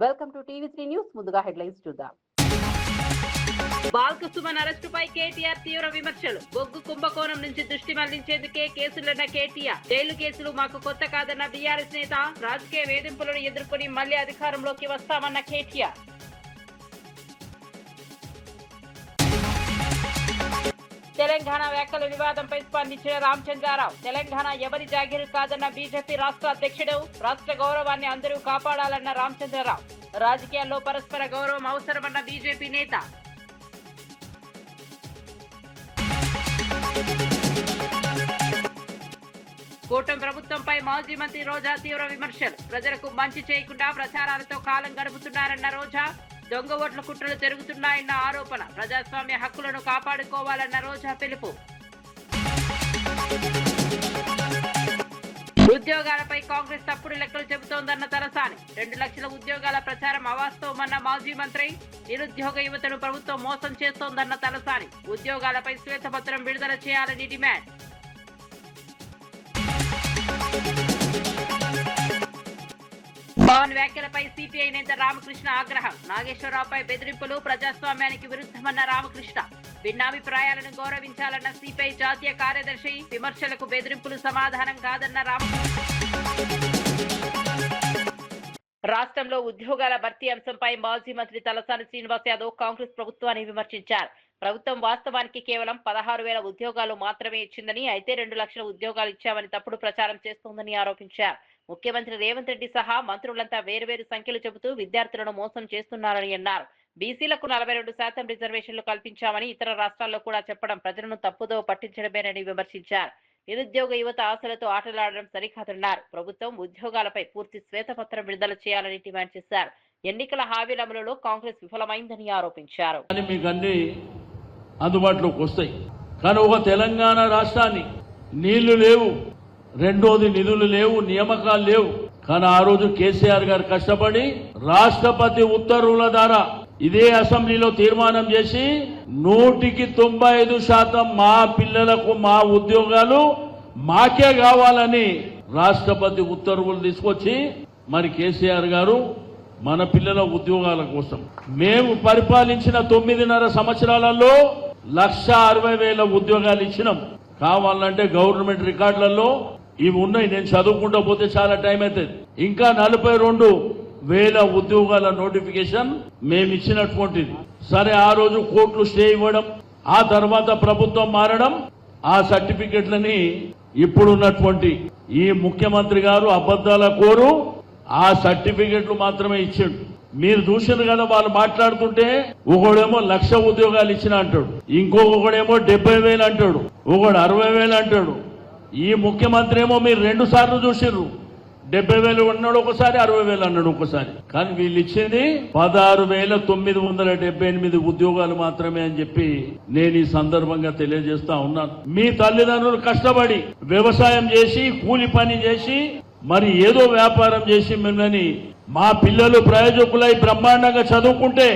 Welcome to TV three news. ముందుగా headlines చూద్దాం. బాల్క సుమన్ అరెస్టుపై కేటీఆర్ తీవ్ర విమర్శలు. బొగ్గు కుంభకోణం నుంచి దృష్టి మళ్లించేందుకే కేసులన్న కేటీఆర్. జైలు కేసులు మాకు కొత్త కాదన్న బీఆర్ఎస్ నేత. రాజకీయ వేధింపులను ఎదుర్కొని మళ్లీ అధికారంలోకి వస్తామన్న కేటీఆర్. తెలంగాణ వ్యాఖ్యల వివాదంపై స్పందించిన రామచంద్రారావు. తెలంగాణ ఎవరి జాగీరు కాదన్న బీజేపీ రాష్ట్ర అధ్యక్షుడు. రాష్ట్ర గౌరవాన్ని అందరూ కాపాడాలన్న రామచంద్రరావు. రాజకీయాల్లో పరస్పర గౌరవం అవసరమన్న బీజేపీ నేత. కూటమి ప్రభుత్వంపై మాజీ మంత్రి రోజా తీవ్ర విమర్శలు. ప్రజలకు మంచి చేయకుండా ప్రచారాలతో కాలం గడుపుతున్నారన్న రోజా. దొంగ ఓట్ల కుట్రలు జరుగుతున్నాయన్న ఆరోపణ. ప్రజాస్వామ్య హక్కులను కాపాడుకోవాలన్న రోజా పిలుపు. ఉద్యోగాలపై కాంగ్రెస్ తప్పుడు లెక్కలు చెబుతోందన్న తలసాని. 2 లక్షల ఉద్యోగాల ప్రచారం అవాస్తవమన్న మాజీ మంత్రి. నిరుద్యోగ యువతను ప్రభుత్వం మోసం చేస్తోందన్న తలసాని. ఉద్యోగాలపై శ్వేతపత్రం విడుదల చేయాలని డిమాండ్. పవన్ వ్యాఖ్యలపై సిపిఐ నేత రామకృష్ణ ఆగ్రహం. నాగేశ్వరరావుపై బెదిరింపులు ప్రజాస్వామ్యానికి విరుద్ధమన్న రామకృష్ణ. భిన్నాభిప్రాయాలను గౌరవించాలన్న సిపిఐ జాతీయ కార్యదర్శి. విమర్శలకు బెదిరింపులు సమాధానం కాదన్న రామకృష్ణ. రాష్ట్రంలో ఉద్యోగాల భర్తీ అంశంపై మాజీ మంత్రి తలసాని శ్రీనివాస్ యాదవ్ కాంగ్రెస్ ప్రభుత్వాన్ని విమర్శించారు. ప్రభుత్వం వాస్తవానికి కేవలం 16,000 ఉద్యోగాలు మాత్రమే ఇచ్చిందని, అయితే 2 లక్షల ఉద్యోగాలు ఇచ్చామని తప్పుడు ప్రచారం చేస్తోందని ఆరోపించారు. ముఖ్యమంత్రి రేవంత్ రెడ్డి సహా మంత్రులంతా వేర్వేరు సంఖ్యలు చెబుతూ విద్యార్థులను మోసం చేస్తున్నారని అన్నారు. బీసీలకు 42% రిజర్వేషన్లు కల్పించామని ఇతర రాష్ట్రాల్లో కూడా చెప్పడం ప్రజలను తప్పుదో పట్టించడమేనని విమర్శించారు. నిరుద్యోగ యువత ఆశలతో ఆటలాడడం సరికాదన్నారు. ప్రభుత్వం ఉద్యోగాలపై పూర్తి శ్వేతపత్రం విడుదల చేయాలని డిమాండ్ చేశారు. ఎన్నికల హామీల అమలులో కాంగ్రెస్ విఫలమైందని ఆరోపించారు. అందుబాటులోకి వస్తాయి కానీ ఒక తెలంగాణ రాష్ట్రాన్ని నీళ్లు లేవు, రెండోది నిధులు లేవు, నియామకాలు లేవు. కానీ ఆ రోజు కేసీఆర్ గారు కష్టపడి రాష్ట్రపతి ఉత్తర్వుల ద్వారా ఇదే అసెంబ్లీలో తీర్మానం చేసి 195% మా పిల్లలకు మా ఉద్యోగాలు మాకే కావాలని రాష్ట్రపతి ఉత్తర్వులు తీసుకొచ్చి మరి కేసీఆర్ గారు మన పిల్లల ఉద్యోగాల కోసం మేము పరిపాలించిన 9.5 సంవత్సరాలలో 160,000 ఉద్యోగాలు ఇచ్చినాం. కావాలంటే గవర్నమెంట్ రికార్డులలో ఇవి ఉన్నాయి, నేను చదువుకుంటూ పోతే చాలా టైం అవుతుంది. ఇంకా 42,000 ఉద్యోగాల నోటిఫికేషన్ మేము ఇచ్చినటువంటిది. సరే, ఆ రోజు కోర్టులు స్టే ఇవ్వడం, ఆ తర్వాత ప్రభుత్వం మారడం, ఆ సర్టిఫికెట్లని ఇప్పుడున్నటువంటి ఈ ముఖ్యమంత్రి గారు అబద్ధాల కోరు ఆ సర్టిఫికెట్లు మాత్రమే ఇచ్చాడు. మీరు చూసారు కదా, వాళ్ళు మాట్లాడుతుంటే ఒకడేమో 1,00,000 ఉద్యోగాలు ఇచ్చిన అంటాడు, ఇంకొకడేమో 70,000 అంటాడు, ఒకడు 60,000 అంటాడు. ఈ ముఖ్యమంత్రి ఏమో మీరు 2 సార్లు చూసిర్రు, 70,000 అన్నాడు ఒకసారి, 60,000 అన్నాడు ఒకసారి. కానీ వీళ్ళు ఇచ్చింది 16,978 ఉద్యోగాలు మాత్రమే అని చెప్పి నేను ఈ సందర్భంగా తెలియజేస్తా ఉన్నాను. మీ తల్లిదండ్రులు కష్టపడి వ్యవసాయం చేసి కూలి పని చేసి మరి ఏదో వ్యాపారం చేసి మిమ్మల్ని మా పిల్లలు ప్రయోజకులై బ్రహ్మాండంగా చదువుకుంటే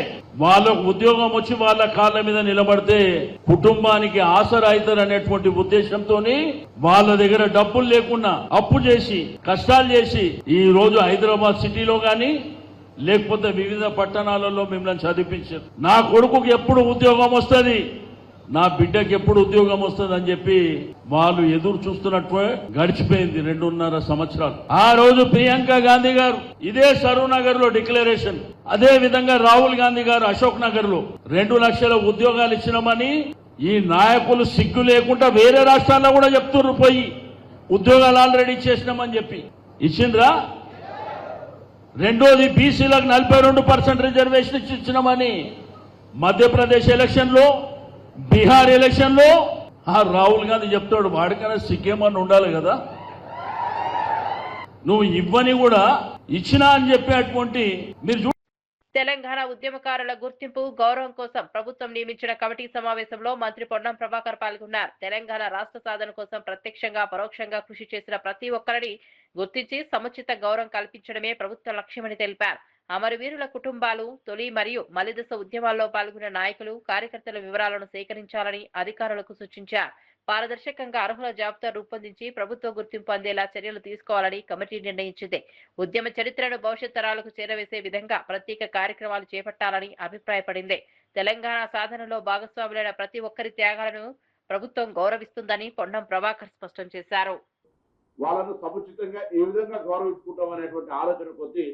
వాళ్ళకు ఉద్యోగం వచ్చి వాళ్ళ కాళ్ళ మీద నిలబడితే కుటుంబానికి ఆసరా అవుతారు అనేటువంటి ఉద్దేశంతో వాళ్ళ దగ్గర డబ్బులు లేకుండా అప్పు చేసి కష్టాలు చేసి ఈ రోజు హైదరాబాద్ సిటీలో గాని లేకపోతే వివిధ పట్టణాలలో మిమ్మల్ని చదివించారు. నా కొడుకుకి ఎప్పుడు ఉద్యోగం వస్తుంది, నా బిడ్డకి ఎప్పుడు ఉద్యోగం వస్తుంది అని చెప్పి వాళ్ళు ఎదురు చూస్తున్నట్టు గడిచిపోయింది 2.5 సంవత్సరాలు. ఆ రోజు ప్రియాంక గాంధీ గారు ఇదే సరూర్ నగర్ లో డిక్లరేషన్, అదే విధంగా రాహుల్ గాంధీ గారు అశోక్ నగర్ లో 2 లక్షల ఉద్యోగాలు ఇచ్చినామని ఈ నాయకులు సిగ్గు లేకుండా వేరే రాష్ట్రాల్లో కూడా చెప్తున్నారు, పోయి ఉద్యోగాలు ఆల్రెడీ ఇచ్చేసినామని చెప్పి. ఇచ్చిండ్రా? రెండోది బీసీలకు 42% రిజర్వేషన్ ఇచ్చినామని మధ్యప్రదేశ్ ఎలక్షన్ లో, బీహార్ ఎలక్షన్ లో ఆ రాహుల్ గాంధీ చెప్తాడు. వాడికైనా సిగ్గేమని ఉండాలి కదా, నువ్వు ఇవ్వని కూడా ఇచ్చినా అని చెప్పేటువంటి మీరు. తెలంగాణ ఉద్యమకారుల గుర్తింపు గౌరవం కోసం ప్రభుత్వం నియమించిన కమిటీ సమావేశంలో మంత్రి పొన్నం ప్రభాకర్ పాల్గొన్నారు. తెలంగాణ రాష్ట్ర సాధన కోసం ప్రత్యక్షంగా పరోక్షంగా కృషి చేసిన ప్రతి ఒక్కరిని గుర్తించి సముచిత గౌరవం కల్పించడమే ప్రభుత్వ లక్ష్యమని తెలిపారు. అమరవీరుల కుటుంబాలు, తొలి మరియు మలిదశ ఉద్యమాల్లో పాల్గొన్న నాయకులు, కార్యకర్తల వివరాలను సేకరించాలని అధికారులకు సూచించారు. పారదర్శకంగా అర్హుల జాబితా రూపొందించి ప్రభుత్వ గుర్తింపు అందేలా చర్యలు తీసుకోవాలని కమిటీ నిర్ణయించింది. ఉద్యమ చరిత్రను భవిష్యత్ తరాలకు చేరవేసే విధంగా ప్రత్యేక కార్యక్రమాలు చేపట్టాలని అభిప్రాయపడింది. తెలంగాణ సాధనలో భాగస్వాములైన ప్రతి ఒక్కరి త్యాగాలను ప్రభుత్వం గౌరవిస్తుందని పొన్నం ప్రభాకర్ స్పష్టం చేశారు. వాళ్ళను సముచితంగా ఏ విధంగా గౌరవించుకుంటాం అనేటువంటి ఆలోచన కొద్దీ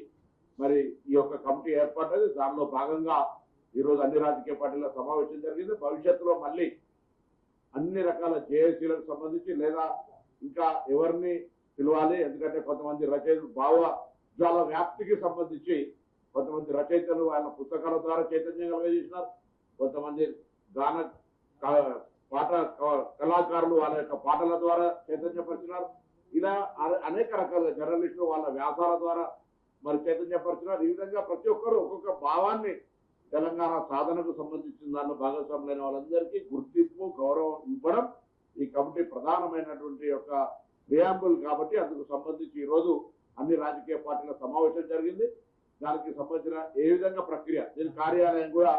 మరి ఈ యొక్క కమిటీ ఏర్పడ్డది. దానిలో భాగంగా ఈరోజు అన్ని రాజకీయ పార్టీల సమావేశం జరిగింది. భవిష్యత్తులో మళ్ళీ అన్ని రకాల జేఏసీలకు సంబంధించి లేదా ఇంకా ఎవరిని పిలవాలి, ఎందుకంటే కొంతమంది రచయితలు భావజాల వ్యాప్తికి సంబంధించి కొంతమంది రచయితలు ఆయన పుస్తకాల ద్వారా చైతన్యం కలుగజేసినారు. కొంతమంది గాన పాట కళాకారులు వాళ్ళ యొక్క పాటల ద్వారా చైతన్యపరిచినారు. ఇలా అనేక రకాల జర్నలిస్టులు వాళ్ళ వ్యాసాల ద్వారా మరి చైతన్యపరిచినారు. ఈ విధంగా ప్రతి ఒక్కరు ఒక్కొక్క భావాన్ని తెలంగాణ సాధనకు సంబంధించిన దానిలో భాగస్వాములైన వాళ్ళందరికీ గుర్తింపు గౌరవం ఇవ్వడం ఈ కమిటీ ప్రధానమైనటువంటి యొక్క ప్రియాంబుల్. కాబట్టి అందుకు సంబంధించి ఈరోజు అన్ని రాజకీయ పార్టీల సమావేశం జరిగింది. దానికి సంబంధించిన ఏ విధంగా ప్రక్రియ, దీని కార్యాలయం కూడా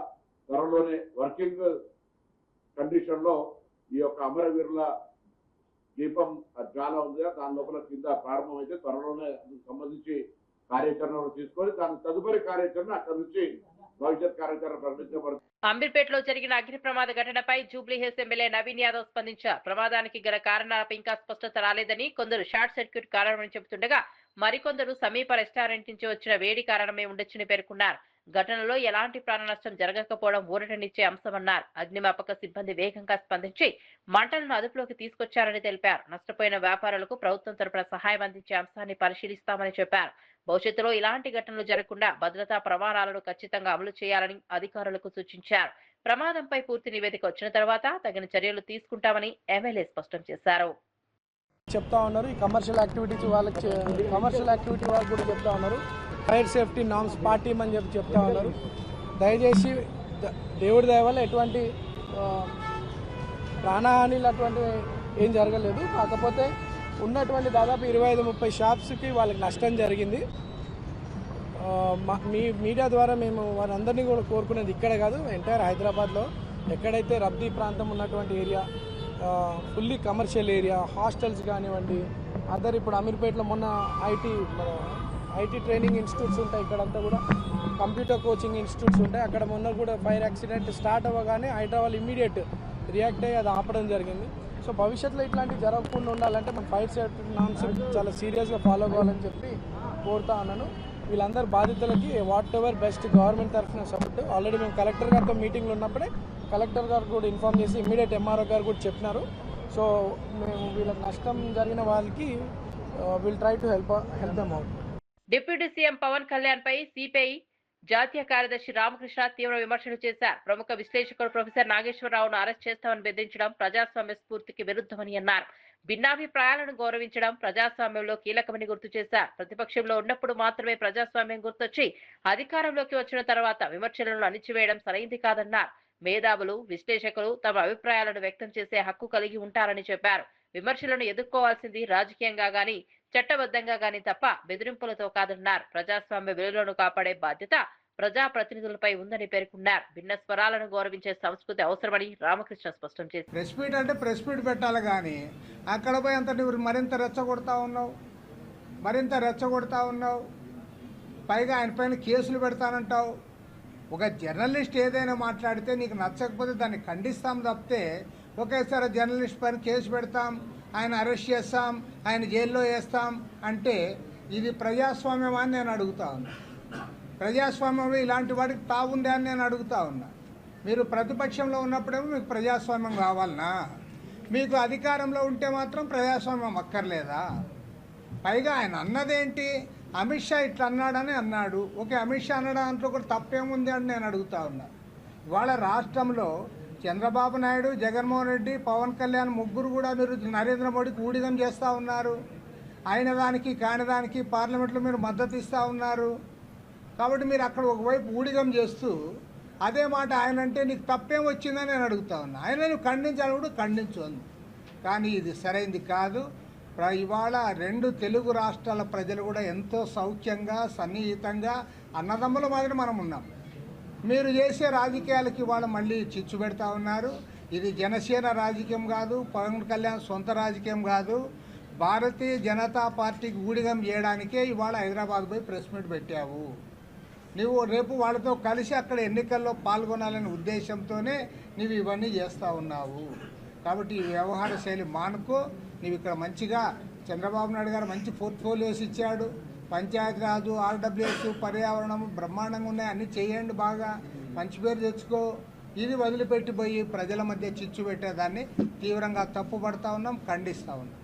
త్వరలోనే వర్కింగ్ కండిషన్ లో ఈ యొక్క అమరవీరుల దీపం జ్వాల ఉంది, దాని లోపల కింద ప్రారంభమైతే త్వరలోనే అందుకు సంబంధించి కార్యాచరణలు తీసుకొని దాని తదుపరి కార్యాచరణ అక్కడి నుంచి భవిష్యత్ కార్యాచరణ ప్రకటించబడుతుంది. అమీర్పేటలో జరిగిన అగ్ని ప్రమాద ఘటనపై జూబ్లీహిల్స్ ఎమ్మెల్యే నవీన్ యాదవ్ స్పందించారు. ప్రమాదానికి గల కారణాలపై ఇంకా స్పష్టత రాలేదని, కొందరు షార్ట్ సర్క్యూట్ కారణమని చెబుతుండగా మరికొందరు సమీప రెస్టారెంట్ నుంచి వచ్చిన వేడి కారణమే ఉండొచ్చని పేర్కొన్నారు. ఘటనలో ఎలాంటి ప్రాణ నష్టం జరగకపోవడం ఊరటనిచ్చే అంశమన్నారు. అగ్నిమాపక సిబ్బంది వేగంగా స్పందించి మంటలను అదుపులోకి తీసుకొచ్చారని తెలిపారు. నష్టపోయిన వ్యాపారులకు ప్రభుత్వం తరపున సహాయం అందించే అంశాన్ని పరిశీలిస్తామని చెప్పారు. భవిష్యత్తులో ఇలాంటి ఘటనలు జరగకుండా భద్రతా ప్రమాణాలను ఖచ్చితంగా అమలు చేయాలని అధికారులకు సూచించారు. ప్రమాదంపై పూర్తి నివేదిక వచ్చిన తర్వాత తగిన చర్యలు తీసుకుంటామని ఎమ్మెల్యే స్పష్టం చేశారు. చెప్తా ఉన్నారు. ఈ కమర్షియల్ యాక్టివిటీ వాళ్ళకి కూడా చెప్తా ఉన్నారు. ఫైర్ సేఫ్టీ నామ్స్ పాటిమని చెప్తా ఉన్నారు. దయచేసి దేవుడి దయ వల్ల ఎటువంటి ప్రాణహానిలు అటువంటి ఏం జరగలేదు. కాకపోతే ఉన్నటువంటి దాదాపు 25-30 షాప్స్కి వాళ్ళకి నష్టం జరిగింది. మీ మీడియా ద్వారా మేము వారందరినీ కూడా కోరుకునేది ఇక్కడ కాదు, ఎంటైర్ హైదరాబాద్లో ఎక్కడైతే రద్దీ ప్రాంతం ఉన్నటువంటి area, fully commercial area, hostels కానివ్వండి, అదర్ ఇప్పుడు అమీర్పేటలో మొన్న ఐటీ ట్రైనింగ్ ఇన్స్టిట్యూట్స్ ఉంటాయి, ఇక్కడంతా కూడా కంప్యూటర్ కోచింగ్ ఇన్స్టిట్యూట్స్ ఉంటాయి. అక్కడ మొన్న కూడా ఫైర్ యాక్సిడెంట్ స్టార్ట్ అవ్వగానే హైదరాబాద్ ఇమ్మీడియట్ రియాక్ట్ అయ్యి అది ఆపడం జరిగింది. సో భవిష్యత్తులో ఇట్లాంటివి జరగకుండా ఉండాలంటే మనం ఫైర్ సేఫ్టీ నామ్స్ చాలా సీరియస్గా ఫాలో కావాలని చెప్పి కోరుతా ఉన్నాను. వీళ్ళందరూ బాధితులకి వాట్ ఎవర్ బెస్ట్ గవర్నమెంట్ తరఫున సపోర్ట్. ఆల్రెడీ మేము కలెక్టర్ గారితో మీటింగ్లో ఉన్నప్పుడే కలెక్టర్ గారు కూడా ఇన్ఫార్మ్ చేసి ఇమ్మీడియట్ ఎంఆర్ఓ గారు కూడా చెప్పినారు. సో మేము వీళ్ళకి నష్టం జరిగిన వాళ్ళకి will try to help them out. Deputy CM Pawan Kalyan పై సిపిఐ జాతీయ కార్యదర్శి రామకృష్ణ తీవ్ర విమర్శలు చేశారు. ప్రముఖ విశ్లేషకుడు ప్రొఫెసర్ నాగేశ్వరరావును అరెస్ట్ చేస్తామని బెదిరించడం ప్రజాస్వామ్య స్ఫూర్తికి విరుద్ధమని అన్నారు. భిన్నాభిప్రాయాలను గౌరవించడం ప్రజాస్వామ్యంలో కీలకమని గుర్తు చేశారు. ప్రతిపక్షంలో ఉన్నప్పుడు మాత్రమే ప్రజాస్వామ్యం గుర్తొచ్చి అధికారంలోకి వచ్చిన తర్వాత విమర్శలను అణిచివేయడం సరైంది కాదన్నారు. మేధావులు, విశ్లేషకులు తమ అభిప్రాయాలను వ్యక్తం చేసే హక్కు కలిగి ఉంటారని చెప్పారు. విమర్శలను ఎదుర్కోవాల్సింది రాజకీయంగా గాని చట్టబద్ధంగా గాని తప్ప బెదిరింపులతో కాదన్నారు. ప్రజాస్వామ్య విలువలను కాపాడే బాధ్యత ప్రజాప్రతినిధులపై ఉందని పేర్కొన్నారు. భిన్న స్వరాలను గౌరవించే సంస్కృతి అవసరమని రామకృష్ణ స్పష్టం చేశారు. ప్రెస్ మీట్ అంటే ప్రెస్ మీట్ పెట్టాలి, కానీ అక్కడ పోయి అంత నువ్వు మరింత రెచ్చగొడతా ఉన్నావు. పైగా ఆయన పైన కేసులు పెడతానంటావు. ఒక జర్నలిస్ట్ ఏదైనా మాట్లాడితే నీకు నచ్చకపోతే దాన్ని ఖండిస్తాం తప్పితే ఒకేసారి జర్నలిస్ట్ పైన కేసు పెడతాం, ఆయన అరెస్ట్ చేస్తాం, ఆయన జైల్లో వేస్తాం అంటే ఇది ప్రజాస్వామ్యం అని నేను అడుగుతా ఉన్నా. ప్రజాస్వామ్యం ఇలాంటి వాడికి తావుందా అని నేను అడుగుతా ఉన్నా. మీరు ప్రతిపక్షంలో ఉన్నప్పుడేమో మీకు ప్రజాస్వామ్యం కావాలనా? మీకు అధికారంలో ఉంటే మాత్రం ప్రజాస్వామ్యం అక్కర్లేదా? పైగా ఆయన అన్నదేంటి, అమిత్ షా ఇట్లా అన్నాడని అన్నాడు. ఓకే, అమిత్ షా అన్న దాంట్లో కూడా తప్పేముంది అని నేను అడుగుతా ఉన్నా. ఇవాళ రాష్ట్రంలో చంద్రబాబు నాయుడు, జగన్మోహన్ రెడ్డి, పవన్ కళ్యాణ్ ముగ్గురు కూడా మీరు నరేంద్ర మోడీకి ఊడిగం చేస్తూ ఉన్నారు. అయిన దానికి కాని దానికి పార్లమెంట్లో మీరు మద్దతు ఇస్తూ ఉన్నారు. కాబట్టి మీరు అక్కడ ఒకవైపు ఊడిగం చేస్తూ అదే మాట ఆయన అంటే నీకు తప్పేం వచ్చిందని నేను అడుగుతా ఉన్నా. ఆయన నువ్వు ఖండించాలి కూడా ఖండించు, కానీ ఇది సరైంది కాదు. ఇవాళ 2 తెలుగు రాష్ట్రాల ప్రజలు కూడా ఎంతో సౌఖ్యంగా సన్నిహితంగా అన్నదమ్ముల మాదిరి మనం ఉన్నాం. మీరు చేసే రాజకీయాలకి ఇవాళ మళ్ళీ చిచ్చు పెడతా ఉన్నారు. ఇది జనసేన రాజకీయం కాదు, పవన్ కళ్యాణ్ సొంత రాజకీయం కాదు. భారతీయ జనతా పార్టీకి ఊడిగం చేయడానికే ఇవాళ హైదరాబాద్ పోయి ప్రెస్ మీట్ పెట్టావు. నువ్వు రేపు వాళ్ళతో కలిసి అక్కడ ఎన్నికల్లో పాల్గొనాలనే ఉద్దేశంతోనే నువ్వు ఇవన్నీ చేస్తూ ఉన్నావు. కాబట్టి ఈ వ్యవహార శైలి మానుకో. నువ్వు ఇక్కడ మంచిగా చంద్రబాబు నాయుడు గారు మంచి పోర్ట్ఫోలియోస్ ఇచ్చాడు. పంచాయతీరాజు, ఆర్డబ్ల్యూఎస్, పర్యావరణం బ్రహ్మాండంగా ఉన్నాయి. అన్నీ చేయండి, బాగా మంచి పేరు తెచ్చుకో. ఇది వదిలిపెట్టిపోయి ప్రజల మధ్య చిచ్చు పెట్టేదాన్ని తీవ్రంగా తప్పుపడతా ఉన్నాం, ఖండిస్తూ ఉన్నాం.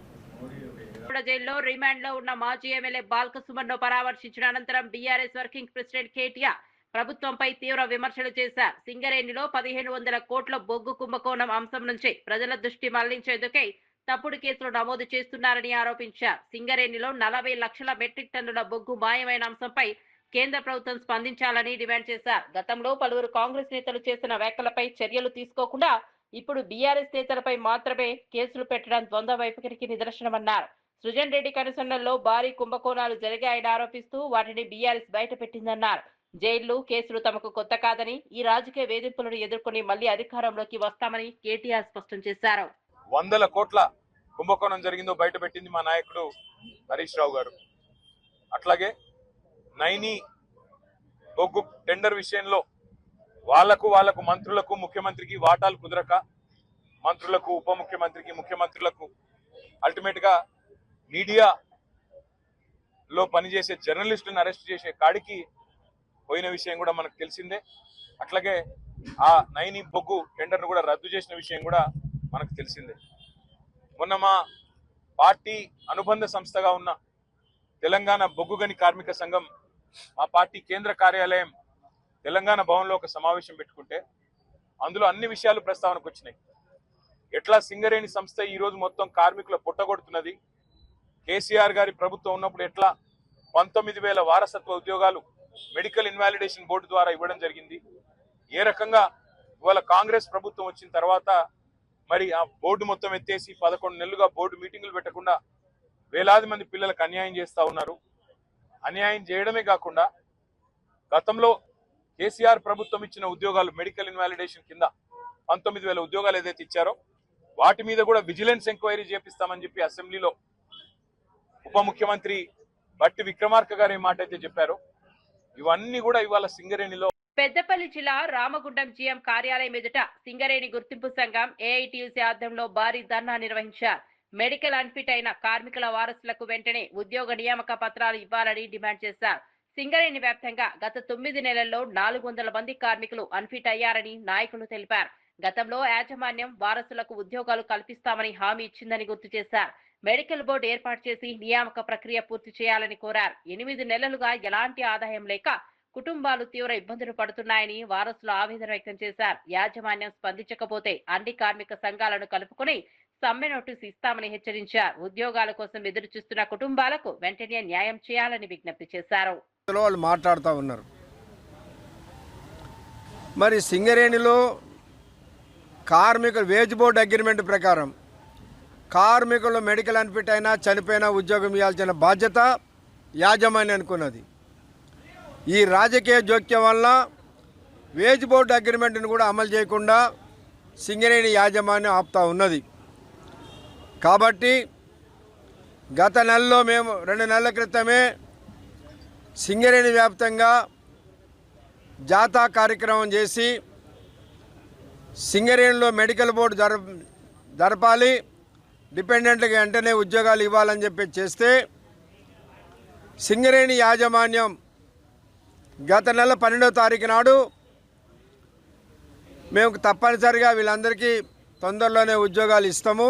జైల్లో రిమాండ్ లో ఉన్న మాజీ ఎమ్మెల్యే బాల్క సుమన్ ను పరామర్శించిన అనంతరం బీఆర్ఎస్ వర్కింగ్ ప్రెసిడెంట్ కేటీఆర్ ప్రభుత్వంపై తీవ్ర విమర్శలు చేశారు. సింగరేణిలో 1500 కోట్ల బొగ్గు కుంభకోణం అంశం నుంచి ప్రజల దృష్టి మళ్లించేందుకే తప్పుడు కేసులు నమోదు చేస్తున్నారని ఆరోపించారు. సింగరేణిలో 40 లక్షల మెట్రిక్ టన్నుల బొగ్గు మాయమైన అంశంపై కేంద్ర ప్రభుత్వం స్పందించాలని డిమాండ్ చేశారు. గతంలో పలువురు కాంగ్రెస్ నేతలు చేసిన వ్యాఖ్యలపై చర్యలు తీసుకోకుండా ఇప్పుడు బీఆర్ఎస్ నేతలపై మాత్రమే కేసులు పెట్టడం ద్వంద్వ వైఖరికి నిదర్శనమన్నారు. సృజన్ రెడ్డి కనుసన్నల్లో భారీ కుంభకోణాలు జరిగాయని ఆరోపిస్తూ వాటిని బీఆర్ఎస్ బయటపెట్టిందన్నారు. జైళ్లు, కేసులు తమకు కొత్త కాదని, ఈ రాజకీయ వేధింపులను ఎదుర్కొని మళ్లీ అధికారంలోకి వస్తామని కేటీఆర్ స్పష్టం చేశారు. 100 కోట్ల కుంభకోణం జరిగిందో బయటపెట్టింది మా నాయకుడు హరీష్ రావు గారు. అట్లాగే నైని బొగ్గు టెండర్ విషయంలో వాళ్లకు మంత్రులకు, ముఖ్యమంత్రికి వాటాలు కుదరక మంత్రులకు, ఉప ముఖ్యమంత్రికి, ముఖ్యమంత్రులకు అల్టిమేట్ గా మీడియాలో పనిచేసే జర్నలిస్టులను అరెస్ట్ చేసే కాడికి పోయిన విషయం కూడా మనకు తెలిసిందే. అట్లాగే ఆ నైని బొగ్గు టెండర్ను కూడా రద్దు చేసిన విషయం కూడా మనకు తెలిసిందే. మొన్న మా పార్టీ అనుబంధ సంస్థగా ఉన్న తెలంగాణ బొగ్గు గని కార్మిక సంఘం మా పార్టీ కేంద్ర కార్యాలయం తెలంగాణ భవన్లో ఒక సమావేశం పెట్టుకుంటే అందులో అన్ని విషయాలు ప్రస్తావనకు వచ్చినాయి. ఎట్లా సింగరేణి సంస్థ ఈరోజు మొత్తం కార్మికుల పుట్టగొడుతున్నది, కేసీఆర్ గారి ప్రభుత్వం ఉన్నప్పుడు ఎట్లా 19,000 వారసత్వ ఉద్యోగాలు మెడికల్ ఇన్వాలిడేషన్ బోర్డు ద్వారా ఇవ్వడం జరిగింది, ఏ రకంగా ఇవాళ కాంగ్రెస్ ప్రభుత్వం వచ్చిన తర్వాత మరి ఆ బోర్డు మొత్తం ఎత్తేసి 11 నెలలుగా బోర్డు మీటింగులు పెట్టకుండా వేలాది మంది పిల్లలకు అన్యాయం చేస్తా ఉన్నారు. అన్యాయం చేయడమే కాకుండా గతంలో కేసీఆర్ ప్రభుత్వం ఇచ్చిన ఉద్యోగాలు మెడికల్ ఇన్వాలిడేషన్ కింద 19,000 ఉద్యోగాలు ఏదైతే ఇచ్చారో వాటి మీద కూడా విజిలెన్స్ ఎంక్వైరీ చేపిస్తామని చెప్పి అసెంబ్లీలో ఉప ముఖ్యమంత్రి బట్టి విక్రమార్క గారు ఏ మాట అయితే చెప్పారో ఇవన్నీ కూడా ఇవాళ సింగరేణిలో. పెద్దపల్లి జిల్లా రామగుండం జీఎం కార్యాలయం ఎదుట సింగరేణి గుర్తింపు సంఘం ఏఐటీయూసీ ఆధ్వర్యంలో భారీ ధర్నా నిర్వహించారు. మెడికల్ అన్ఫిట్ అయిన కార్మికుల వారసులకు వెంటనే ఉద్యోగ నియామక పత్రాలు ఇవ్వాలని డిమాండ్ చేశారు. సింగరేణి వ్యాప్తంగా గత 9 నెలల్లో 400 మంది కార్మికులు అన్ఫిట్ అయ్యారని నాయకులు తెలిపారు. గతంలో యాజమాన్యం వారసులకు ఉద్యోగాలు కల్పిస్తామని హామీ ఇచ్చిందని గుర్తు చేశారు. మెడికల్ బోర్డు ఏర్పాటు చేసి నియామక ప్రక్రియ పూర్తి చేయాలని కోరారు. 8 నెలలుగా ఎలాంటి ఆదాయం లేక కుటుంబాలు తీవ్ర ఇబ్బందులు పడుతున్నాయని వారసులు ఆవేదన వ్యక్తం చేశారు. యాజమాన్యం స్పందించకపోతే అన్ని కార్మిక సంఘాలను కలుపుకుని సమ్మె నోటీసు ఇస్తామని హెచ్చరించారు. ఉద్యోగాల కోసం ఎదురు చూస్తున్న కుటుంబాలకు వెంటనే న్యాయం చేయాలని విజ్ఞప్తి చేశారు. వాళ్ళు మాట్లాడుతూ ఉన్నారు. మరి సింగరేణిలో కార్మికుల వేజ్ బోర్డు అగ్రిమెంట్ ప్రకారం కార్మికులు మెడికల్ అన్ఫిట్ అయినా చనిపోయినా ఉద్యోగం ఇవ్వాల్సిన బాధ్యత యాజమాన్యం అనుకున్నది. ఈ రాజకీయ జోక్యం వల్ల వేజ్ బోర్డు అగ్రిమెంట్ను కూడా అమలు చేయకుండా సింగరేణి యాజమాన్యం ఆపుతా ఉన్నది. కాబట్టి గత నెలలో మేము 2 నెలల క్రితమే సింగరేణి వ్యాప్తంగా జాతా కార్యక్రమం చేసి సింగరేణిలో మెడికల్ బోర్డు జరపాలి, డిపెండెంట్కి వెంటనే ఉద్యోగాలు ఇవ్వాలని చెప్పి చేస్తే సింగరేణి యాజమాన్యం గత నెల 12వ తారీఖు నాడు మేము తప్పనిసరిగా వీళ్ళందరికీ తొందరలోనే ఉద్యోగాలు ఇస్తాము,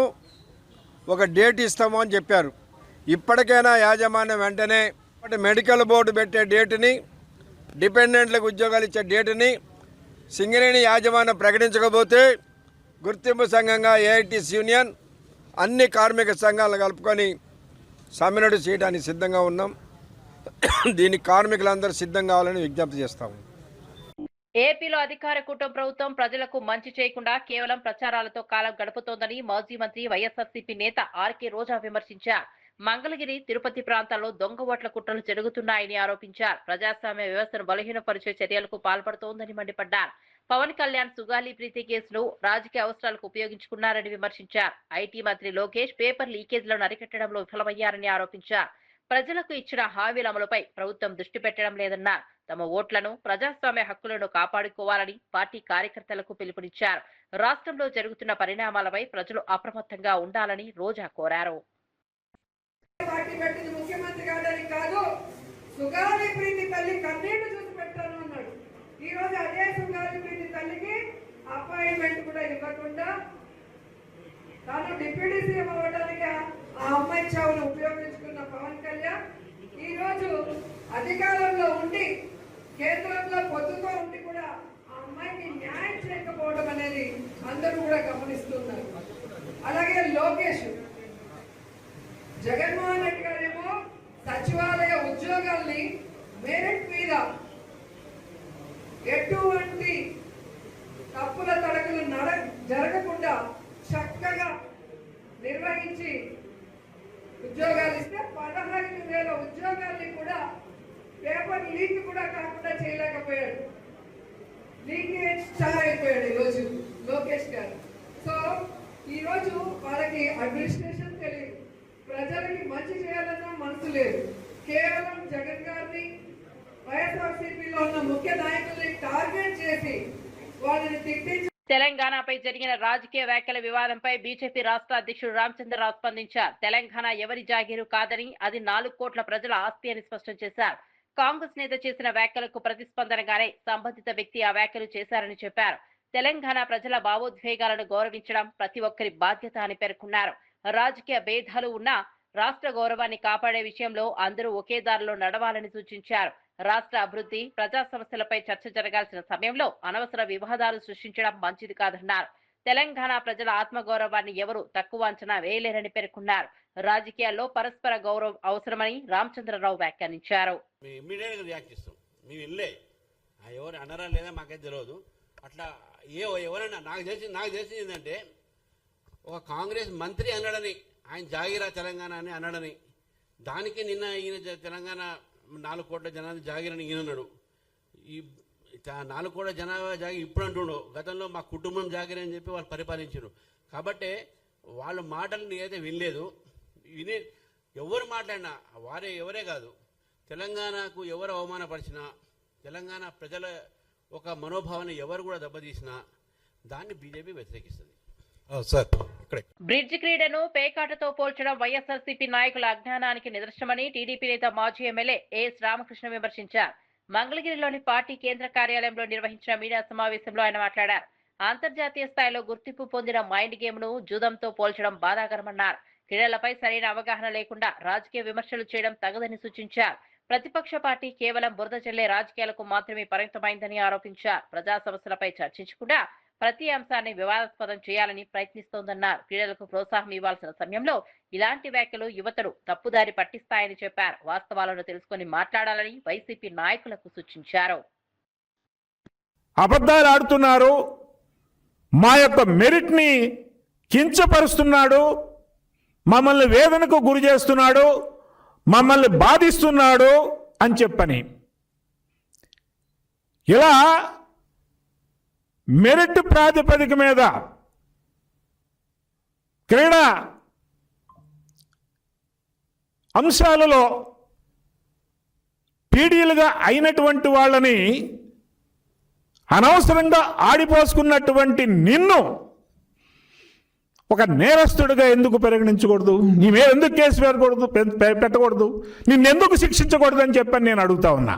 ఒక డేట్ ఇస్తాము అని చెప్పారు. ఇప్పటికైనా యాజమాన్యం వెంటనే మెడికల్ బోర్డు పెట్టే డేటుని, డిపెండెంట్లకు ఉద్యోగాలు ఇచ్చే డేటుని సింగరేణి యాజమాన్యం ప్రకటించకపోతే గుర్తింపు సంఘంగా ఏఐటీసీ యూనియన్ అన్ని కార్మిక సంఘాలను కలుపుకొని సమ్మె నోటీసు చేయడానికి సిద్ధంగా ఉన్నాం. దీనికి కార్మికులందరూ సిద్ధం కావాలని విజ్ఞప్తి చేస్తాము. ఏపీలో అధికార కూటమి ప్రభుత్వం ప్రజలకు మంచి చేయకుండా కేవలం ప్రచారాలతో కాలం గడుపుతోందని మాజీ మంత్రి వైఎస్ఆర్సీపీ నేత ఆర్కే రోజా విమర్శించారు. మంగళగిరి, తిరుపతి ప్రాంతాల్లో దొంగ ఓట్ల కుట్రలు జరుగుతున్నాయని ఆరోపించారు. ప్రజాస్వామ్య వ్యవస్థను బలహీనపరిచే చర్యలకు పాల్పడుతోందని మండిపడ్డారు. పవన్ కళ్యాణ్ సుగాలి ప్రీతి కేసును రాజకీయ అవసరాలకు ఉపయోగించుకున్నారని విమర్శించారు. ఐటీ మంత్రి లోకేష్ పేపర్ లీకేజ్లను అరికట్టడంలో విఫలమయ్యారని ఆరోపించారు. ప్రజలకు ఇచ్చిన హామీల అమలుపై ప్రభుత్వం దృష్టి పెట్టడం లేదన్నారు. తమ ఓట్లను, ప్రజాస్వామ్య హక్కులను కాపాడుకోవాలని పార్టీ కార్యకర్తలకు పిలుపునిచ్చారు. రాష్ట్రంలో జరుగుతున్న పరిణామాలపై ప్రజలు అప్రమత్తంగా ఉండాలని రోజా కోరారు. ముఖ్యమంత్రి గారికి కాదు, సుగాలి ప్రీతి తల్లి కన్నీళ్లు చూసి పెట్టాను అన్నాడు. ఈ రోజు అదే సుగాలి ప్రీతి తల్లికి అపాయింట్మెంట్ కూడా ఇవ్వకుండా తాను డిప్యూటీ సీఎం అవ్వడానికి ఆ అమ్మాయి చావును ఉపయోగించుకున్న పవన్ కళ్యాణ్ ఈ రోజు అధికారంలో ఉండి కేంద్రంలో పొత్తుతో ఉండి కూడా ఆ అమ్మాయికి న్యాయం చేయకపోవడం అనేది అందరూ కూడా గమనిస్తున్నారు. అలాగే లోకేష్, జగన్మోహన్ రెడ్డి గారేమో సచివాలయ ఉద్యోగాల్ని మెరిట్ మీద ఎటువంటి తప్పుల తడకలు జరగకుండా చక్కగా నిర్వహించి ఉద్యోగాలు ఇస్తే 15,000 ఉద్యోగాల్ని కూడా పేపర్ లీక్ కూడా కాకుండా చేయలేకపోయాడు. లీకేజ్ చాలా అయిపోయాడు ఈరోజు లోకేష్ గారు. సో ఈరోజు వాళ్ళకి అడ్మినిస్ట్రేషన్ తెలియదు, ప్రజలకి మంచి చేయాలన్న మనసు లేదు. కేవలం జగన్ గారిని, వైఎస్ఆర్సీపీలో ఉన్న ముఖ్య నాయకుల్ని టార్గెట్ చేసి వాళ్ళని తిట్టించి తెలంగాణపై జరిగిన రాజకీయ వ్యాఖ్యల వివాదంపై బీజేపీ రాష్ట్ర అధ్యక్షుడు రామచంద్రరావు స్పందించారు. తెలంగాణ ఎవరి జాగీరు కాదని, అది 4 కోట్ల ప్రజల ఆస్తి అని స్పష్టం చేశారు. కాంగ్రెస్ నేత చేసిన వ్యాఖ్యలకు ప్రతిస్పందనగానే సంబంధిత వ్యక్తి ఆ వ్యాఖ్యలు చేశారని చెప్పారు. తెలంగాణ ప్రజల భావోద్వేగాలను గౌరవించడం ప్రతి ఒక్కరి బాధ్యత అని పేర్కొన్నారు. రాజకీయ భేదాలు ఉన్నా రాష్ట్ర గౌరవాన్ని కాపాడే విషయంలో అందరూ ఒకే దారిలో నడవాలని సూచించారు. రాష్ట్ర అభివృద్ధి, ప్రజా సమస్యలపై చర్చ జరగాల్సిన సమయంలో అనవసర వివాదాలు సృష్టించడం మంచిది కాదన్నారు. తెలంగాణ ప్రజల ఆత్మగౌరవాన్ని ఎవరు తక్కువ అంచనా వేయలేరని పేర్కొన్నారు. రాజకీయాల్లో పరస్పర గౌరవం అవసరమని రామచంద్రరావు వ్యాఖ్యానించారు. ఎవరు అన్నారా లేదా మాకైతే తెలియదు. అట్లా ఎవరైనా నాకు తెలిసింది ఏంటంటే ఒక కాంగ్రెస్ మంత్రి అన్నాడని, ఆయన జాగిరా తెలంగాణ అని అన్నాడని, దానికి నిన్న ఈయన తెలంగాణ 4 కోట్ల జనాన్ని జాగిరని ఈయనన్నాడు. ఈ 4 కోట్ల జనాభా జాగి ఇప్పుడు అంటుండు, గతంలో మా కుటుంబం జాగిరి అని చెప్పి వాళ్ళు పరిపాలించారు. కాబట్టి వాళ్ళ మాటలు నేనైతే వినలేదు. ఎవరు మాట్లాడినా ఎవరే కాదు, తెలంగాణకు ఎవరు అవమానపరిచినా, తెలంగాణ ప్రజల ఒక మనోభావాన్ని ఎవరు కూడా దెబ్బతీసినా దాన్ని బీజేపీ వ్యతిరేకిస్తుంది. బ్రిడ్జ్ క్రీడను పేకాటతో పోల్చడం వైఎస్ఆర్సీపీ నాయకుల అజ్ఞానానికి నిదర్శనమని టీడీపీ నేత మాజీ ఎమ్మెల్యే ఏఎస్ రామకృష్ణ విమర్శించారు. మంగళగిరిలోని పార్టీ కేంద్ర కార్యాలయంలో నిర్వహించిన మీడియా సమావేశంలో ఆయన మాట్లాడారు. అంతర్జాతీయ స్థాయిలో గుర్తింపు పొందిన మైండ్ గేమ్ ను జూదంతో పోల్చడం బాధాకరమన్నారు. క్రీడలపై సరైన అవగాహన లేకుండా రాజకీయ విమర్శలు చేయడం తగదని సూచించారు. ప్రతిపక్ష పార్టీ కేవలం బురద చల్లే రాజకీయాలకు మాత్రమే పరిమితమైందని ఆరోపించారు. ప్రజా సమస్యలపై చర్చించకుండా ప్రతి అంశాన్ని వివాదాస్పదం చేయాలని ప్రయత్నిస్తోందన్నారు. క్రీడలకు ప్రోత్సాహం ఇవ్వాల్సిన సమయంలో ఇలాంటి వ్యాఖ్యలు యువతను తప్పుదారి పట్టిస్తాయని చెప్పారు. వాస్తవాలను తెలుసుకుని మాట్లాడాలని వైసీపీ నాయకులకు సూచించారు. అబద్ధాలు ఆడుతున్నారు, మా యొక్క మెరిట్ ని కించపరుస్తున్నాడు, మమ్మల్ని వేదనకు గురి చేస్తున్నాడు, మమ్మల్ని బాధిస్తున్నాడు అని చెప్పని ఇలా మెరిట్ ప్రాతిపదిక మీద క్రీడా అంశాలలో పీడీలుగా అయినటువంటి వాళ్ళని అనవసరంగా ఆడిపోసుకున్నటువంటి నిన్ను ఒక నేరస్తుడిగా ఎందుకు పరిగణించకూడదు? నీ మీద ఎందుకు కేసు పెట్టకూడదు? నిన్నెందుకు శిక్షించకూడదు అని చెప్పని నేను అడుగుతా ఉన్నా.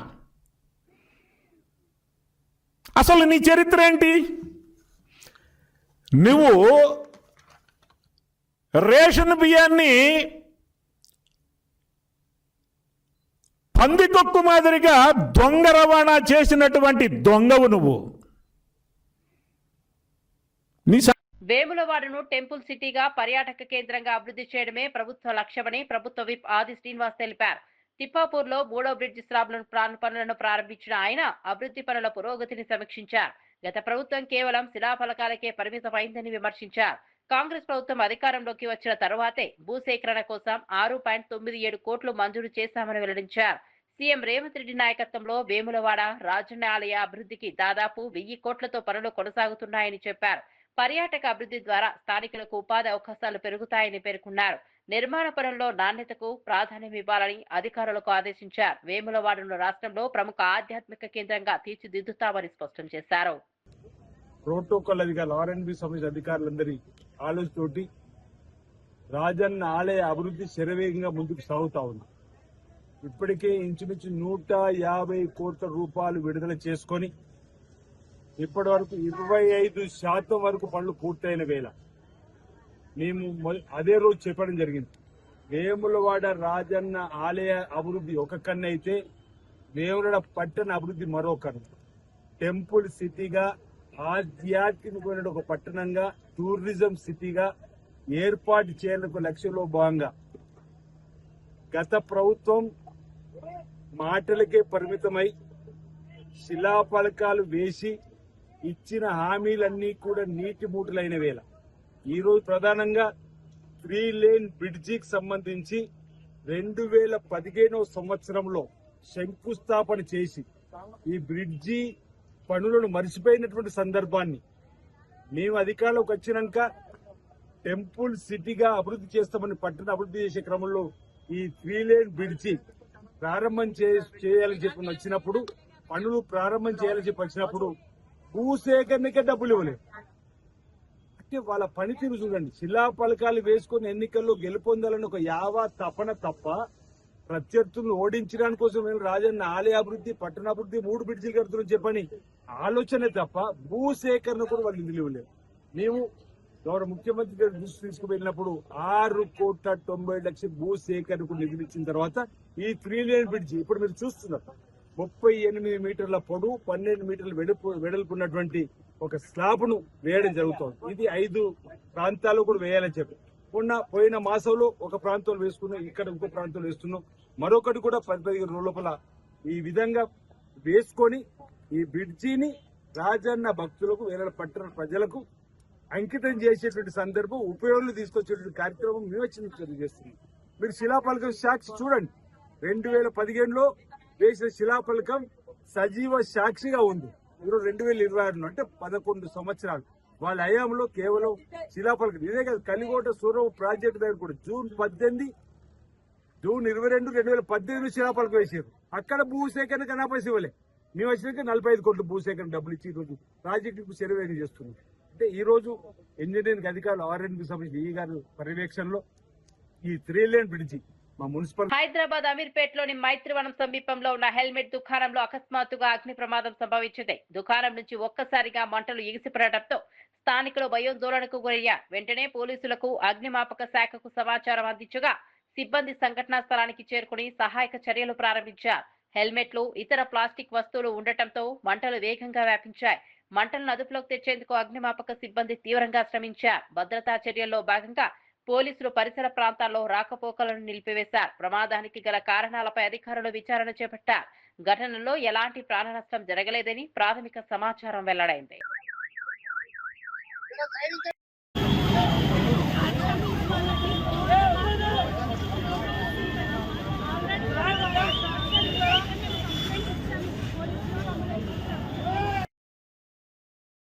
అసలు నీ చరిత్ర ఏంటి? నువ్వు రేషన్ బియ్యాన్ని పందికొక్కు మాదిరిగా దొంగ రవాణా చేసినటువంటి దొంగవు నువ్వు. వేములవాడను టెంపుల్ సిటీగా పర్యాటక కేంద్రంగా అభివృద్ధి చేయడమే ప్రభుత్వ లక్ష్యమని ప్రభుత్వ విప్ ఆది శ్రీనివాస్ తెలిపారు. తిప్పాపూర్లో 3వ బ్రిడ్జి స్లాబ్లను పనులను ప్రారంభించిన ఆయన అభివృద్ధి పనుల పురోగతిని సమీక్షించారు. గత ప్రభుత్వం కేవలం శిలాఫలకాలకే పరిమితమైందని విమర్శించారు. కాంగ్రెస్ ప్రభుత్వం అధికారంలోకి వచ్చిన తరువాతే భూసేకరణ కోసం 6.97 కోట్లు మంజూరు చేశామని వెల్లడించారు. సీఎం రేవంత్ రెడ్డి నాయకత్వంలో వేములవాడ రాజన్న ఆలయ అభివృద్ధికి దాదాపు 1000 కోట్లతో పనులు కొనసాగుతున్నాయని చెప్పారు. పర్యాటక అభివృద్ధి ద్వారా స్థానికులకు ఉపాధి అవకాశాలు పెరుగుతాయని పేర్కొన్నారు. నిర్మాణ పనుల్లో నాణ్యతకు ప్రాధాన్యం ఇవ్వాలని అధికారులకు ఆదేశించారు. వేములవాడను రాష్ట్రంలో ప్రముఖ ఆధ్యాత్మిక కేంద్రంగా తీర్చిదిద్దుతామని స్పష్టం చేశారు. ప్రోటోకాల్ అధికారులు ఆర్ఎండ్బి సంబంధించిన అధికారులందరి ఆలోచనతోటి రాజన్న ఆలయ అభివృద్ధి శరవేగంగా ముందుకు సాగుతా ఉంది. ఇప్పటికే ఇంచుమించు 150 కోట్ల రూపాయలు విడుదల చేసుకొని ఇప్పటి వరకు 25% వరకు పనులు పూర్తయిన వేళ మేము అదే రోజు చెప్పడం జరిగింది. వేములవాడ రాజన్న ఆలయ అభివృద్ధి ఒక కన్ను అయితే వేములవాడ పట్టణ అభివృద్ధి మరో కన్ను. టెంపుల్ సిటీగా ఆధ్యాత్మికమైన ఒక పట్టణంగా టూరిజం సిటీగా ఏర్పాటు చేయాలని లక్ష్యంలో భాగంగా గత ప్రభుత్వం మాటలకే పరిమితమై శిలాఫలకాలు వేసి ఇచ్చిన హామీలన్నీ కూడా నీటి మూటలైన వేళ ఈరోజు ప్రధానంగా 3 లేన్ బ్రిడ్జికి సంబంధించి 2015 సంవత్సరంలో శంకుస్థాపన చేసి ఈ బ్రిడ్జి పనులను మర్చిపోయినటువంటి సందర్భాన్ని మేము అధికారంలోకి వచ్చినాక టెంపుల్ సిటీగా అభివృద్ధి చేస్తామని పట్టణ అభివృద్ధి చేసే క్రమంలో ఈ 3 లేన్ బ్రిడ్జి ప్రారంభం చేయాలని చెప్పి వచ్చినప్పుడు పనులు ప్రారంభం చేయాలని చెప్పి వచ్చినప్పుడు భూసేకరణకే డబ్బులు ఇవ్వలేదు. అంటే వాళ్ళ పనితీరు చూడండి. శిలాఫలకాలు వేసుకుని ఎన్నికల్లో గెలుపొందాలని ఒక యావా తపన తప్ప ప్రత్యర్థులను ఓడించడానికి కోసం మేము రాజన్న ఆలయ అభివృద్ధి పట్టణాభివృద్ధి 3 బ్రిడ్జిలు కడుతున్నాం చెప్పని ఆలోచనే తప్ప భూసేకరణ కూడా వాళ్ళు నిధులు ఇవ్వలేదు. మేము గౌరవ ముఖ్యమంత్రి గారి దృష్టి తీసుకువెళ్ళినప్పుడు 6,90,00,000 భూసేకరణకు నిధులు ఇచ్చిన తర్వాత ఈ 3 లేన్ బ్రిడ్జి ఇప్పుడు మీరు చూస్తున్నారు 38 మీటర్ల పొడవు 12 మీటర్ల వెడల్పున్నటువంటి ఒక స్లాబ్ ను వేయడం జరుగుతోంది. ఇది 5 ప్రాంతాల్లో కూడా వేయాలని చెప్పి పోయిన మాసంలో ఒక ప్రాంతంలో వేసుకున్నాం, ఇక్కడ ఇంకో ప్రాంతంలో వేస్తున్నాం. మరొకటి కూడా 10-15 రోజుల లోపల ఈ విధంగా వేసుకొని ఈ బ్రిడ్జిని రాజన్న భక్తులకు వేరే పట్టణ ప్రజలకు అంకితం చేసేటువంటి సందర్భం ఉపయోగంలో తీసుకొచ్చేటువంటి కార్యక్రమం మేము వచ్చిన చేస్తున్నాం. మీరు శిలాఫలకం సాక్షి చూడండి. 2015లో వేసిన శిలాఫలకం సజీవ సాక్షిగా ఉంది. ఈరోజు 2026 అంటే 11 సంవత్సరాలు వాళ్ళ హయాంలో కేవలం శిలాఫలకం. ఇదే కాదు, కలిగోట సూరవ ప్రాజెక్టు దగ్గర కూడా జూన్ 22, 2018 శిలాఫలకం వేసారు. అక్కడ భూసేకరణ కనాపేసి ఇవ్వలే. మేము వచ్చినాక 45 కోట్ల భూసేకరణ డబ్బులు ఇచ్చి ఈరోజు ప్రాజెక్టుకు శరవేగం చేస్తున్నాం. అంటే ఈ రోజు ఇంజనీరింగ్ అధికారులు ఆర్ఎండ్బి సంబంధించి ఈ గారు పర్యవేక్షణలో ఈ 3 లేన్ బ్రిడ్జి మా మున్సిపల్ హైదరాబాద్ అమీర్పేటలోని మైత్రివనం సమీపంలో ఉన్న హెల్మెట్ దుకాణంలో అకస్మాత్తుగా అగ్ని ప్రమాదం సంభవించింది. దుకాణం నుంచి ఒక్కసారిగా మంటలు ఎగిసిపడటంతో స్థానికులు భయోందోళనకు గురయ్యారు. వెంటనే పోలీసులకు అగ్నిమాపక శాఖకు సమాచారం అందించగా సిబ్బంది సంఘటనా స్థలానికి చేరుకుని సహాయక చర్యలు ప్రారంభించారు. హెల్మెట్లు, ఇతర ప్లాస్టిక్ వస్తువులు ఉండటంతో మంటలు వేగంగా వ్యాపించాయి. మంటలను అదుపులోకి తెచ్చేందుకు అగ్నిమాపక సిబ్బంది తీవ్రంగా శ్రమించారు. భద్రతా చర్యల్లో భాగంగా పోలీసులు పరిసర ప్రాంతాల్లో రాకపోకలను నిలిపివేశారు. ప్రమాదానికి గల కారణాలపై అధికారులు విచారణ చేపట్టారు. ఘటనలో ఎలాంటి ప్రాణ నష్టం జరగలేదని ప్రాథమిక సమాచారం వెల్లడైంది.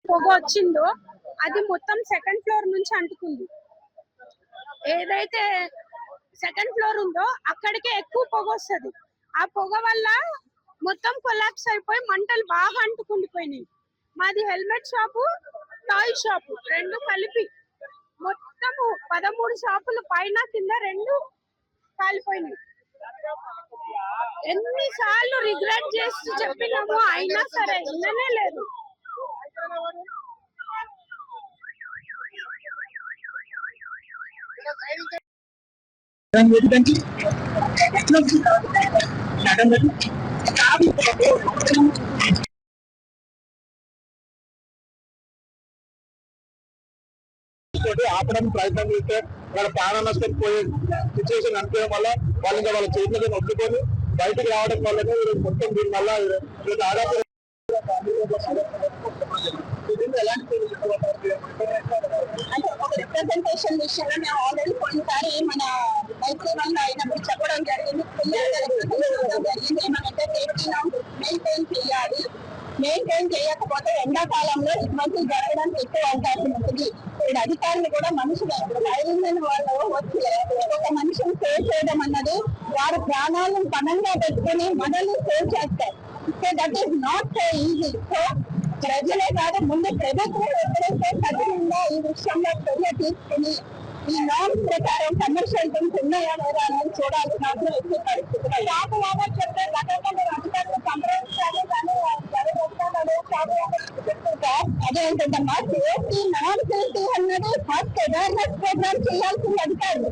పొగ వచ్చిందో అది మొత్తం 2nd ఫ్లోర్ నుంచి అంటుకుంది. ఏదైతే 2nd ఫ్లోర్ ఉందో అక్కడికే ఎక్కువ పొగ వస్తుంది. ఆ పొగ వల్ల మొత్తం కొలాప్స్ అయిపోయి మంటలు బాగా అంటుకుండిపోయినాయి. మాది హెల్మెట్ షాపు, టాయ్ షాపు 2 కలిపి మొత్తం 13 షాపులు పైన కింద 2 కాలిపోయినాయి. ఎన్నిసార్లు రిగ్రెట్ చేస్తూ చెప్పినాము, అయినా సరే విననే లేదు. ఆపడానికి ప్రయత్నం చేస్తే వాళ్ళ ప్రాణ నష్టం పోయే సిచ్యువేషన్ అనిపించడం వల్ల వాళ్ళు ఇంకా వాళ్ళ చేతులతో నొప్పుకొని బయటకు రావడం వల్లనే మొత్తం దీని వల్ల దాదాపు మీకు ఎలాంటి అంటే ఒక రిప్రజెంటేషన్ విషయంలో మేము ఆల్రెడీ కొన్నిసారి మన మైత్రిలో అయినప్పుడు చెప్పడం జరిగింది, ఏమంటే మెయింటైన్ చేయాలి. మెయింటైన్ చేయకపోతే ఎండాకాలంలో ఇబ్బందులు జరగడానికి ఎక్కువ అవకాశం ఉంటుంది. ఇప్పుడు అధికారులు కూడా మనుషులు ధైర్యమైన వాళ్ళు వచ్చి ఒక మనిషిని సేవ్ చేయడం అన్నది వారి ప్రాణాలను పనంగా పెట్టుకుని మనల్ని సేవ్ చేస్తారు. So that is not so easy. So ప్రజలే కాదు, ముందు ప్రభుత్వం ఎప్పుడైతే కఠినంగా ఈ విషయంలో చర్య తీసుకుని ఈ నామ్స్ ప్రకారం కమర్షియల్ థింగ్స్ ఉన్నాయా లేదా అనేది చూడాల్సిన అవసరం ఎక్కువ పరిస్థితులు. రాకపోతే చెప్తే గతంలో అధికారులు సంప్రదించాలి, కానీ అదేంటమ్మా సేఫ్టీ నాన్ సేఫ్టీ అన్నది ఫస్ట్ అవేర్నెస్ ప్రోగ్రామ్ చేయాల్సింది అధికారులు.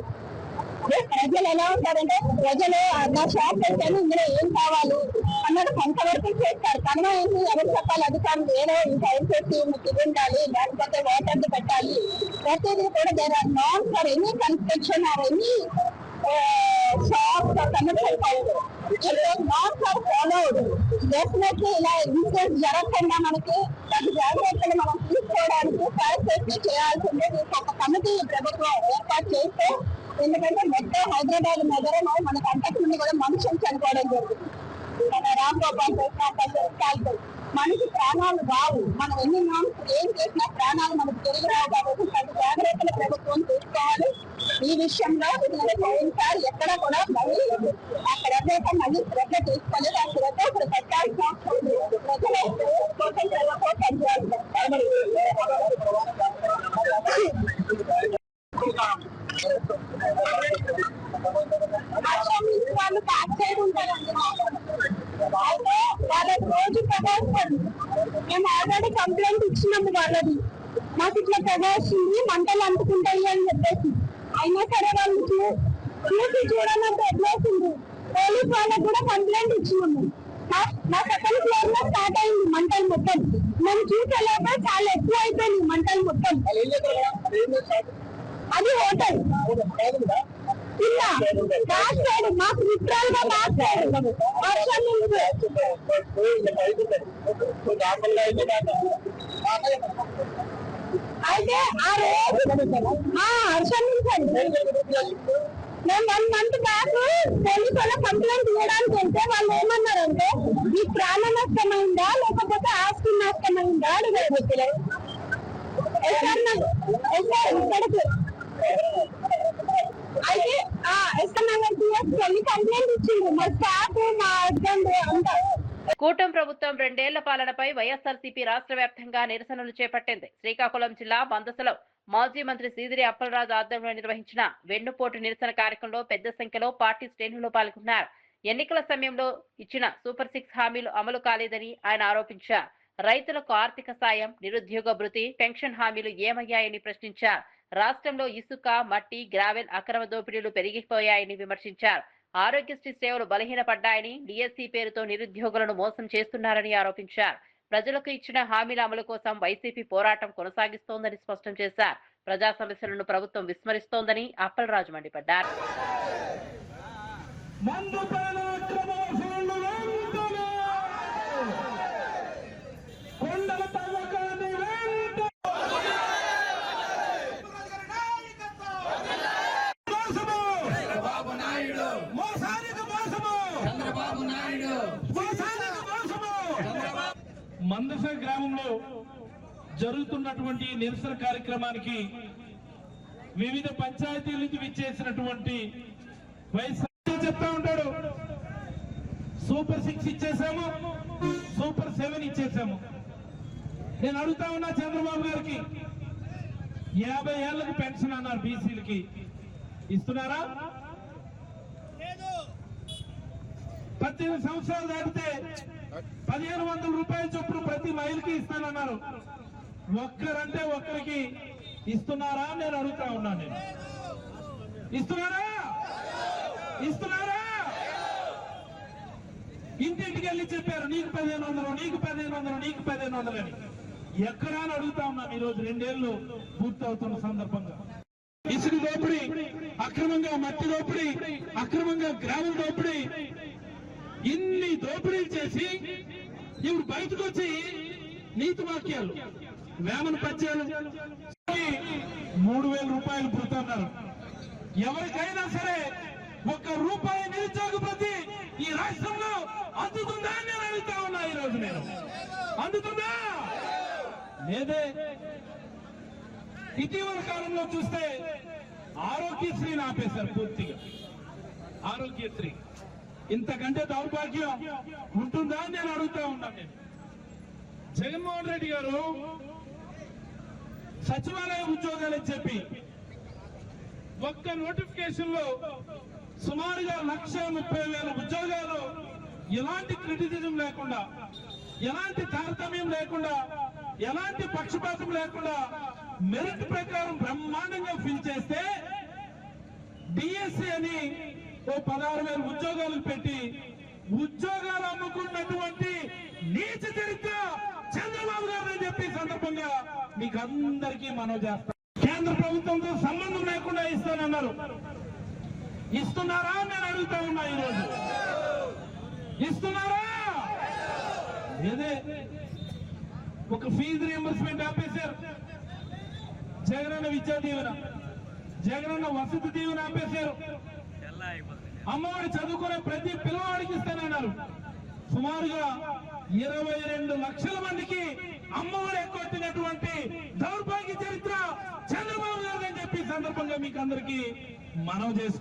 ప్రజలు ఎలా ఉంటారంటే ప్రజలు నా షాప్ పెట్టాను, ఇందులో ఏం కావాలి అన్నది కొంతవరకు చేస్తారు. కన్నా ఏంటి ఎవరు చెప్పాలి, అధికారులు ఏదో ఫైర్ సేఫ్టీ మీకు ఉండాలి, లేకపోతే వాటర్ పెట్టాలి. ప్రతిదీ కూడా there are norms for any construction or any shops or commercial house. Norms are followed. Definitely ఇలా ఇన్సిడెంట్ జరగకుండా మనకి దాని జాగ్రత్తలు మనం తీసుకోవడానికి ఫైర్ సేఫ్టీ చేయాల్సిందే. ఒక కమిటీ ప్రభుత్వం ఏర్పాటు చేస్తే, ఎందుకంటే మొత్తం హైదరాబాద్ నగరం మనకు అంతకుముందు కూడా మనుషులు చనిపోవడం జరిగింది. మన రామ్ గోపాల్ కాల్తో మనిషి ప్రాణాలు రావు. మనం ఎన్ని నామ్స్ ఏం చేసినా ప్రాణాలు మనకు తిరిగి రావు. కాబట్టి ప్రతి జాగ్రత్తలు ప్రభుత్వం తీసుకోవాలి ఈ విషయంలో. ఈసారి ఎక్కడ కూడా మళ్ళీ అక్కడ మళ్ళీ శ్రద్ధ తీసుకోలేదు. ఆ శ్రద్ధ ఇప్పుడు పెట్టాల్సిన అవసరం లేదు. వాళ్ళు బ్యాక్ సైడ్ ఉంటారండి. అయితే వాళ్ళకి రోజు ప్రవేశం మేము ఆల్రెడీ కంప్లైంట్ ఇచ్చినాము వాళ్ళది, మాకు ఇట్లా ప్రవేశింది మంటలు అంటుకుంటాయి అని చెప్పేసి. అయినా సరే వాళ్ళు చూసి చూడాలంటే ఎట్లేసింది. పోలీస్ వాళ్ళకి కూడా కంప్లైంట్ ఇచ్చినాము. మా సెకండ్ ఫ్లోర్ లో స్టార్ట్ అయింది మంటలు మొత్తం. మేము చూసేలోపే చాలా ఎక్కువ అయిపోయింది మంటలు మొత్తం. అది హోటల్ ఇలా బ్యాక్ సైడ్ మాకు లిటరల్ గా బ్యాక్ సైడ్ వర్షం నుంచి. అయితే ఆ రోజు వర్షం నుంచి మేము 1 month బ్యాక్ పోలీసు వాళ్ళ కంప్లైంట్ ఇవ్వడానికి వెళ్తే వాళ్ళు ఏమన్నారంటే, ఈ ప్రాణ నష్టమైందా లేకపోతే ఆస్తి నష్టమైందా అడిగారు. ఇక్కడికి అయితే వెళ్ళి కంప్లైంట్ ఇచ్చింది మా స్టాఫ్, మా హస్బెండ్ అంతా. కూటమి ప్రభుత్వం 2 ఏళ్ల పాలనపై వైఎస్ఆర్సీపీ రాష్ట్ర వ్యాప్తంగా నిరసనలు చేపట్టింది. శ్రీకాకుళం జిల్లా బందసలో మాజీ మంత్రి సీదిరి అప్పలరాజు ఆధ్వర్యంలో నిర్వహించిన వెన్నుపోటు నిరసన కార్యక్రమంలో పెద్ద సంఖ్యలో పార్టీ శ్రేణులు పాల్గొన్నారు. ఎన్నికల సమయంలో ఇచ్చిన సూపర్ 6 హామీలు అమలు కాలేదని ఆయన ఆరోపించారు. రైతులకు ఆర్థిక సాయం, నిరుద్యోగ భృతి, పెన్షన్ హామీలు ఏమయ్యాయని ప్రశ్నించారు. రాష్ట్రంలో ఇసుక, మట్టి, గ్రావెల్ అక్రమ దోపిడీలు పెరిగిపోయాయని విమర్శించారు. ఆరోగ్యశ్రీ సేవలు బలహీనపడ్డాయని, డిఎస్సీ పేరుతో నిరుద్యోగులను మోసం చేస్తున్నారని ఆరోపించారు. ప్రజలకు ఇచ్చిన హామీల అమలు కోసం వైసీపీ పోరాటం కొనసాగిస్తోందని స్పష్టం చేశారు. ప్రజా సమస్యలను ప్రభుత్వం విస్మరిస్తోందని అప్పలరాజు మండిపడ్డారు. మందస గ్రామంలో జరుగుతున్నటువంటి నిరసన కార్యక్రమానికి వివిధ పంచాయతీల నుంచి విచ్చేసినటువంటి వైఎస్ఆర్ చెప్తా ఉంటాడు, సూపర్ 6 ఇచ్చేసాము, సూపర్ 7 ఇచ్చేసాము. నేను అడుగుతా ఉన్నా చంద్రబాబు గారికి, 50 ఏళ్లకు పెన్షన్ అన్నారు బీసీలకి, ఇస్తున్నారా? 18 సంవత్సరాలు దాటితే 1500 రూపాయల చొప్పున ప్రతి మహిళకి ఇస్తానన్నారు. ఒక్కరంటే ఒక్కరికి ఇస్తున్నారా నేను అడుగుతా ఉన్నాను. నేను ఇస్తున్నారా? ఇంటింటికి వెళ్ళి చెప్పారు, నీకు 1500, నీకు 1500, నీకు 1500 అని. ఎక్కడా అని అడుగుతా ఉన్నాం. ఈ రోజు 2 ఏళ్లు పూర్తవుతున్న సందర్భంగా ఇసుక దోపిడీ, అక్రమంగా మట్టి దోపిడీ, అక్రమంగా గ్రామం దోపిడీ, ఇన్ని దోపిడీలు చేసి ఇప్పుడు బయటకు వచ్చి నీతి వాక్యాలు వేమన పద్యాలు 3,000 రూపాయలు పుడుతున్నారు. ఎవరికైనా సరే ₹1 నిరుద్యోగ భృతి ఈ రాష్ట్రంలో అందుతుందా అని నేను అడుగుతా ఉన్నా. ఈ రోజు నేను అందుతుందా లేదే. ఇటీవల కాలంలో చూస్తే ఆరోగ్యశ్రీని ఆపేశారు పూర్తిగా. ఆరోగ్యశ్రీ ఇంతకంటే దౌర్భాగ్యం ఉంటుందా అని నేను అడుగుతా ఉన్నాను. నేను జగన్మోహన్ రెడ్డి గారు సచివాలయ ఉద్యోగాలని చెప్పి ఒక్క నోటిఫికేషన్ లో సుమారుగా 1,30,000 ఉద్యోగాలు ఎలాంటి క్రిటిసిజం లేకుండా, ఎలాంటి తారతమ్యం లేకుండా, ఎలాంటి పక్షపాతం లేకుండా మెరిట్ ప్రకారం బ్రహ్మాండంగా ఫిల్ చేస్తే డిఎస్సి అని 16,000 ఉద్యోగాలు పెట్టి ఉద్యోగాలు అమ్ముకున్నటువంటి నీచ చరిత్ర చంద్రబాబు గారు అని చెప్పి సందర్భంగా మీకు అందరికీ మనవి చేస్తాం. కేంద్ర ప్రభుత్వంతో సంబంధం లేకుండా ఇస్తానన్నారు. ఇస్తున్నారా నేను అడుగుతా ఉన్నా. ఈరోజు ఇస్తున్నారా లేదే. ఒక ఫీజు రియంబర్స్మెంట్ ఆపేశారు. జగనన్న విద్యా దీవెన, జగనన్న వసతి దీవెన ఆపేశారు. అమ్మఒడి చదువుకునే ప్రతి పిల్లవాడికి ఇస్తానన్నారు. సుమారుగా 22 లక్షల మందికి అమ్మఒడి ఎక్కొట్టినటువంటి దౌర్భాగ్య చరిత్ర చంద్రబాబు గారు అని చెప్పి సందర్భంగా మీకు అందరికీ మనవి చేసుకుంటున్నాను.